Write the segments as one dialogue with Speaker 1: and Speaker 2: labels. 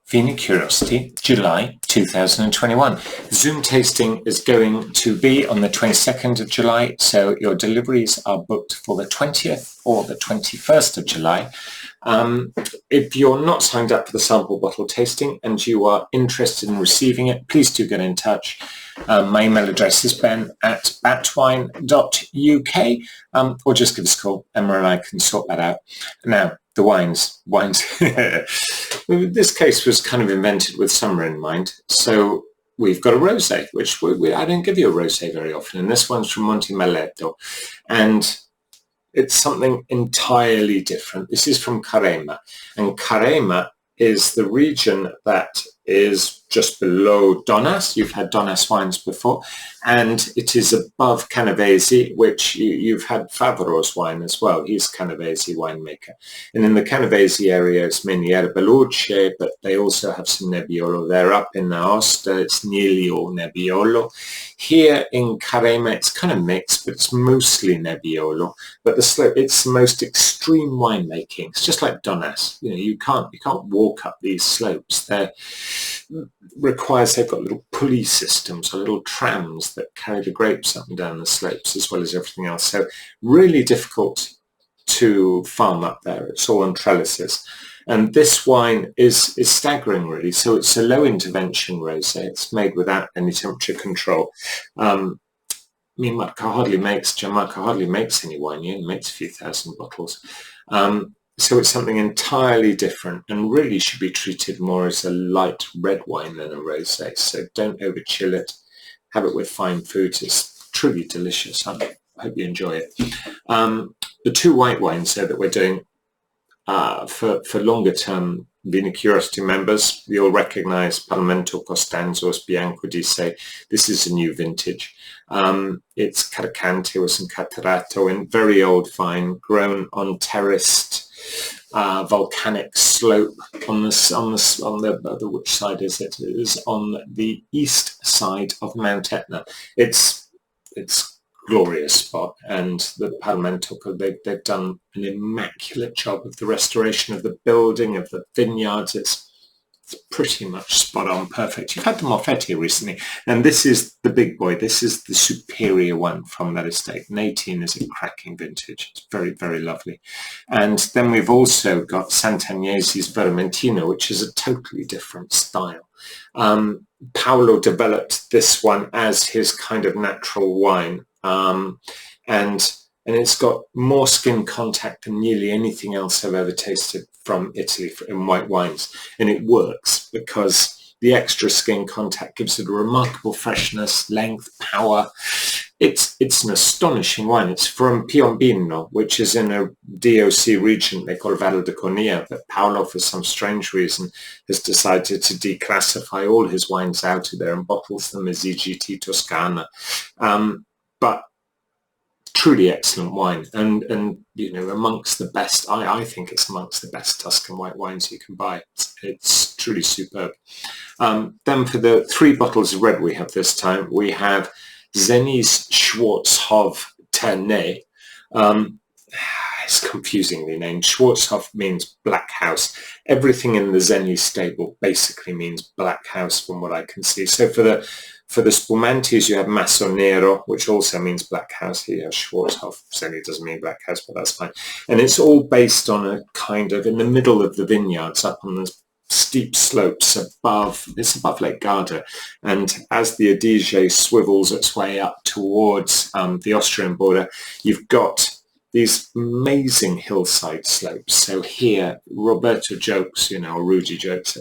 Speaker 1: Vini Curiosity, July 2021. Zoom tasting is going to be on the 22nd of July, so your deliveries are booked for the 20th or the 21st of July. If you're not signed up for the sample bottle tasting and you are interested in receiving it, please do get in touch. My email address is ben@batwine.uk, or just give us a call. Emma and I can sort that out. Now, the wines. This case was kind of invented with summer in mind. So we've got a rosé, which I don't give you a rosé very often. And this one's from Monte Maletto. And it's something entirely different. This is from Carema. And Carema is the region that is just below Donnas. You've had Donnas wines before. And it is above Canavesi, which you've had Favaro's wine as well. He's Canavesi winemaker. And in the Canavesi area, it's mainly Erba Luce, but they also have some Nebbiolo. They're up in Aosta. It's nearly all Nebbiolo. Here in Carema, it's kind of mixed, but it's mostly Nebbiolo. But the slope, it's the most extreme winemaking. It's just like Donnas. You can't walk up these slopes. They've got little pulley systems or little trams that carry the grapes up and down the slopes as well as everything else. So really difficult to farm up there. It's all on trellises. And this wine is staggering, really. So it's a low intervention rosé. It's made without any temperature control. Gianmarco hardly makes any wine. He only makes a few thousand bottles. So it's something entirely different and really should be treated more as a light red wine than a rosé. So don't over chill it. Have it with fine foods. It's truly delicious. I hope you enjoy it. The two white wines that we're doing for longer term Vini Curiosity members, you'll recognize Palmento, Costanzo, Bianco. This is a new vintage. It's Carcante with some Catarato in very old vine, grown on terraced volcanic slope on the which side is it? It is on the east side of Mount Etna. It's glorious spot, and the Palmento, they've done an immaculate job of the restoration of the building, of the vineyards. It's pretty much spot on, perfect. You've had the Monte recently, and this is the big boy. This is the superior one from that estate. 18 is a cracking vintage. It's very, very lovely. And then we've also got Sant'Agnese's Vermentino, which is a totally different style. Paolo developed this one as his kind of natural wine, and it's got more skin contact than nearly anything else I've ever tasted from Italy in white wines. And it works because the extra skin contact gives it a remarkable freshness, length, power. It's an astonishing wine. It's from Piombino, which is in a DOC region they call Valle de Conia, but Paolo, for some strange reason, has decided to declassify all his wines out of there and bottles them as EGT Toscana. But truly excellent wine, and amongst the best. I think it's amongst the best Tuscan white wines you can buy. It's truly superb. Then for the 3 bottles of red we have this time, we have Zeni's Schwarzhof Ternet. It's confusingly named. Schwarzhof means black house. Everything in the Zeni stable basically means black house from what I can see. So for the Spumantis, you have Masso Nero, which also means black house. Here, Schwarzhof certainly doesn't mean black house, but that's fine. And it's all based on a kind of in the middle of the vineyards, up on the steep slopes above Lake Garda. And as the Adige swivels its way up towards the Austrian border, you've got these amazing hillside slopes. So here, Roberto jokes, or Rudy jokes,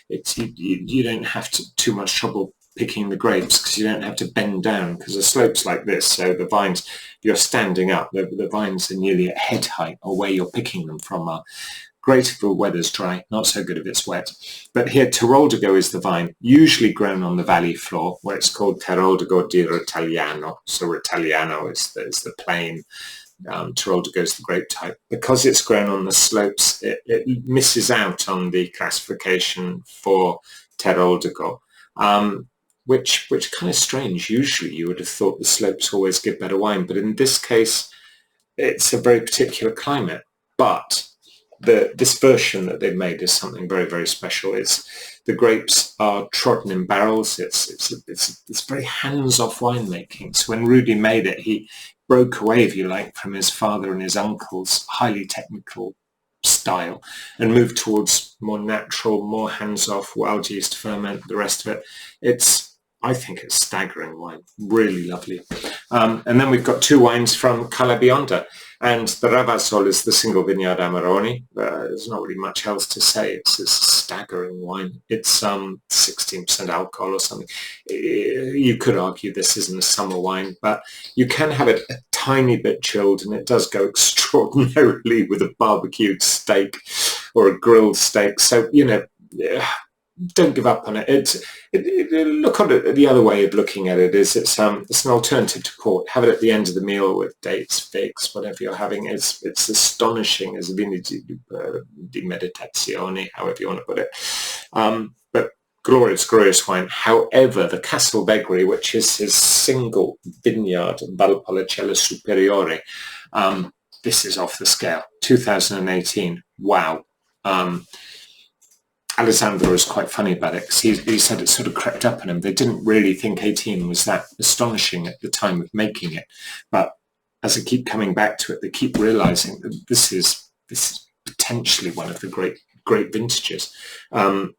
Speaker 1: you don't have too much trouble picking the grapes because you don't have to bend down because the slope's like this. So the vines, you're standing up, the vines are nearly at head height, or where you're picking them from are great if the weather's dry, not so good if it's wet. But here, Teroldego is the vine, usually grown on the valley floor, where it's called Teroldego di Ritagliano. So Ritagliano is the plain. Teroldego is the grape type. Because it's grown on the slopes, it misses out on the classification for Teroldego. Which kind of strange. Usually you would have thought the slopes always give better wine, but in this case, it's a very particular climate. But this version that they've made is something very, very special. The grapes are trodden in barrels. It's very hands-off winemaking. So when Rudy made it, he broke away, if you like, from his father and his uncle's highly technical style and moved towards more natural, more hands-off, wild yeast ferment, the rest of it. I think it's staggering wine, really lovely. And then we've got 2 wines from Bionda, and the Ravazzol is the single vineyard Amarone. There's not really much else to say. It's a staggering wine. It's 16% alcohol or something. You could argue this isn't a summer wine, but you can have it a tiny bit chilled, and it does go extraordinarily with a barbecued steak or a grilled steak. So, don't give up on it. Look on it. The other way of looking at it is it's an alternative to port. Have it at the end of the meal with dates, figs, whatever you're having. It's astonishing as Vini di Meditazione, however you want to put it. But glorious wine. However, the Casal Vegri, which is his single vineyard, Valpolicella Superiore, this is off the scale. 2018. Wow. Alessandro is quite funny about it because he said it sort of crept up on him. They didn't really think 18 was that astonishing at the time of making it. But as they keep coming back to it, they keep realizing that this is potentially one of the great vintages. And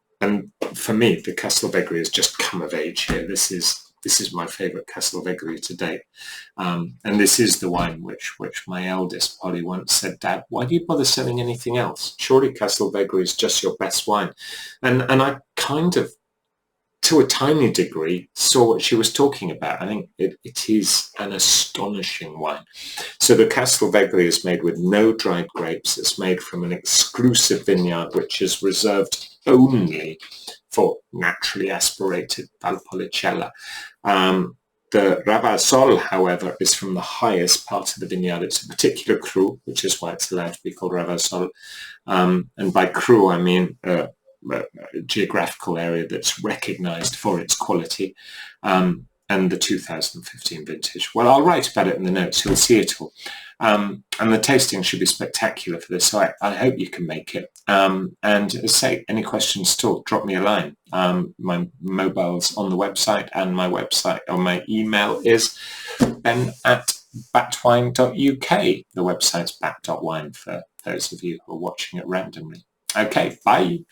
Speaker 1: for me, the Casal Vegri has just come of age here. This is my favorite Casal Vegri to date. And this is the wine which my eldest Polly once said, Dad, why do you bother selling anything else? Surely Casal Vegri is just your best wine. And I kind of, to a tiny degree, saw what she was talking about. I think it is an astonishing wine. So the Casal Vegri is made with no dried grapes. It's made from an exclusive vineyard which is reserved only for naturally aspirated Valpolicella. The Ravazzol, however, is from the highest part of the vineyard. It's a particular cru, which is why it's allowed to be called Ravazzol. And by cru, I mean a geographical area that's recognized for its quality. And the 2015 vintage. Well, I'll write about it in the notes. You'll see it all. And the tasting should be spectacular for this, so I hope you can make it. And as I say, any questions at all, drop me a line. My mobile's on the website, and my website or my email is ben@batwine.uk. The website's bat.wine for those of you who are watching it randomly. Okay, bye.